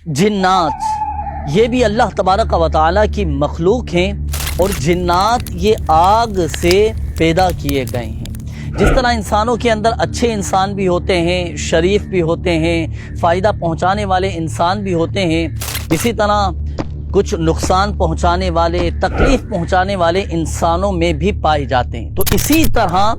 जिन्नात ये भी अल्लाह तबारक व तआला की मखलूक हैं और जिन्नात ये आग से पैदा किए गए हैं। जिस तरह इंसानों के अंदर अच्छे इंसान भी होते हैं, शरीफ भी होते हैं, फ़ायदा पहुंचाने वाले इंसान भी होते हैं, इसी तरह कुछ नुकसान पहुंचाने वाले, तकलीफ़ पहुंचाने वाले इंसानों में भी पाए जाते हैं। तो इसी तरह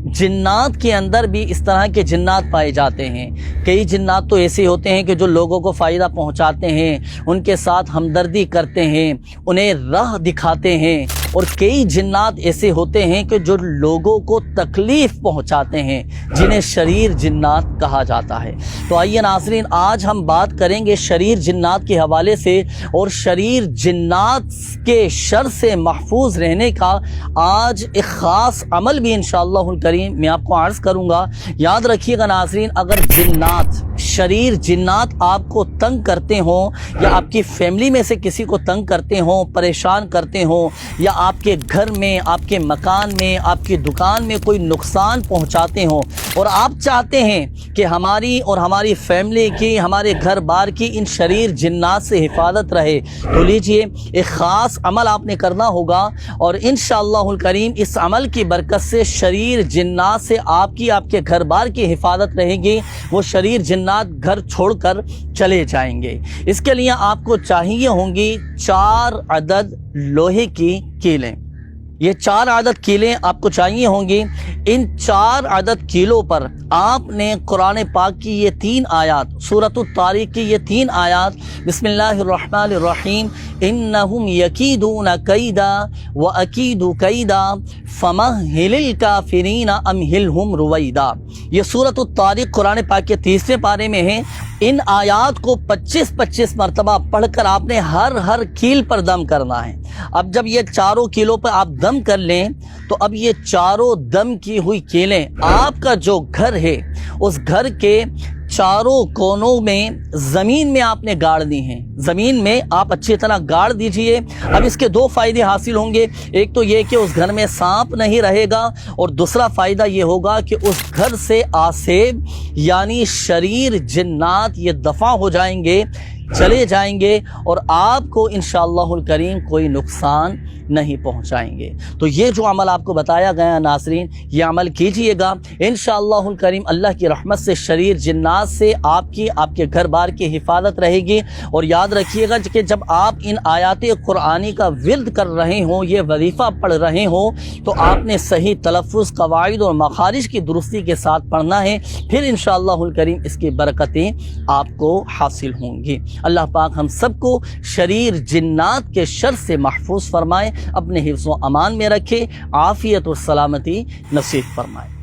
जिन्नात के अंदर भी इस तरह के जिन्नात पाए जाते हैं। कई जिन्नात तो ऐसे होते हैं कि जो लोगों को फ़ायदा पहुंचाते हैं, उनके साथ हमदर्दी करते हैं, उन्हें राह दिखाते हैं, और कई जिन्नात ऐसे होते हैं कि जो लोगों को तकलीफ़ पहुंचाते हैं, जिन्हें शरीर जिन्नात कहा जाता है। तो आइए नाज़रीन, आज हम बात करेंगे शरीर जिन्नात के हवाले से, और शरीर जिन्नात के शर से महफूज रहने का आज एक ख़ास अमल भी इंशाअल्लाहुल करीम मैं आपको अर्ज़ करूँगा। याद रखिएगा नाज़रीन, अगर जिन्नात, शरीर जिन्नात आपको तंग करते हों, या आपकी फैमिली में से किसी को तंग करते हों, परेशान करते हों, या आपके घर में, आपके मकान में, आपकी दुकान में कोई नुकसान पहुंचाते हों, और आप चाहते हैं कि हमारी और हमारी फैमिली की, हमारे घर बार की इन शरीर जिन्नात से हिफाजत रहे, तो लीजिए एक ख़ास अमल आपने करना होगा, और इंशाअल्लाहुल करीम इस अमल की बरकत से शरीर जिन्नात से आपकी, आपके घर बार की हिफाजत रहेगी। वो शरीर जिन्नात घर छोड़कर चले जाएंगे। इसके लिए आपको चाहिए होंगी 4 अदद लोहे की कीलें। ये 4 अदद कीलें आपको चाहिए होंगी। इन 4 अदद कीलों पर आपने कुरान पाक की ये 3 आयात, सूरतुत तारीक की ये 3 आयात, बिस्मिल्लाहिर्रहमानिर्रहीम, इन्नहुम यकीदून कैदा व अकीदु कैदा फमहिलिल काफिरीन अमहिलहुम रुवैदा। ये सूरतुत तारीक कुरान पाक के 30वें पारे में है। इन आयात को 25-25 मरतबा पढ़कर आपने हर कील पर दम करना है। अब जब ये चारों कीलों पर आप दम कर लें, तो अब ये चारों दम की हुई कीलें आपका जो घर है, उस घर के चारों कोनों में ज़मीन में आपने गाड़ दी हैं। ज़मीन में आप अच्छी तरह गाड़ दीजिए। अब इसके 2 फ़ायदे हासिल होंगे। एक तो ये कि उस घर में सांप नहीं रहेगा, और दूसरा फ़ायदा ये होगा कि उस घर से आसेब यानी शरीर जिन्नात ये दफ़ा हो जाएंगे, चले जाएंगे, और आपको इंशाअल्लाहुल करीम कोई नुकसान नहीं पहुंचाएंगे। तो ये जो अमल आपको बताया गया नाज़रीन, ये अमल कीजिएगा। इंशाअल्लाहुल करीम अल्लाह की रहमत से शरीर जिन्नात से आपकी, आपके घर बार की हिफाजत रहेगी। और याद रखिएगा कि जब आप इन आयात कुरानी का विर्द कर रहे हों, ये वजीफ़ा पढ़ रहे हों, तो आपने सही तलफ़्फ़ुज़, कवाइद और मखारिज की दुरुस्ती के साथ पढ़ना है। फिर इंशाअल्लाहुल करीम इसकी बरकतें आपको हासिल होंगी। अल्लाह पाक हम सबको शरीर जिन्नात के शर से महफूज फरमाए, अपने हिफ्ज़ व अमान में रखे, आफ़ियत और सलामती नसीब फरमाए।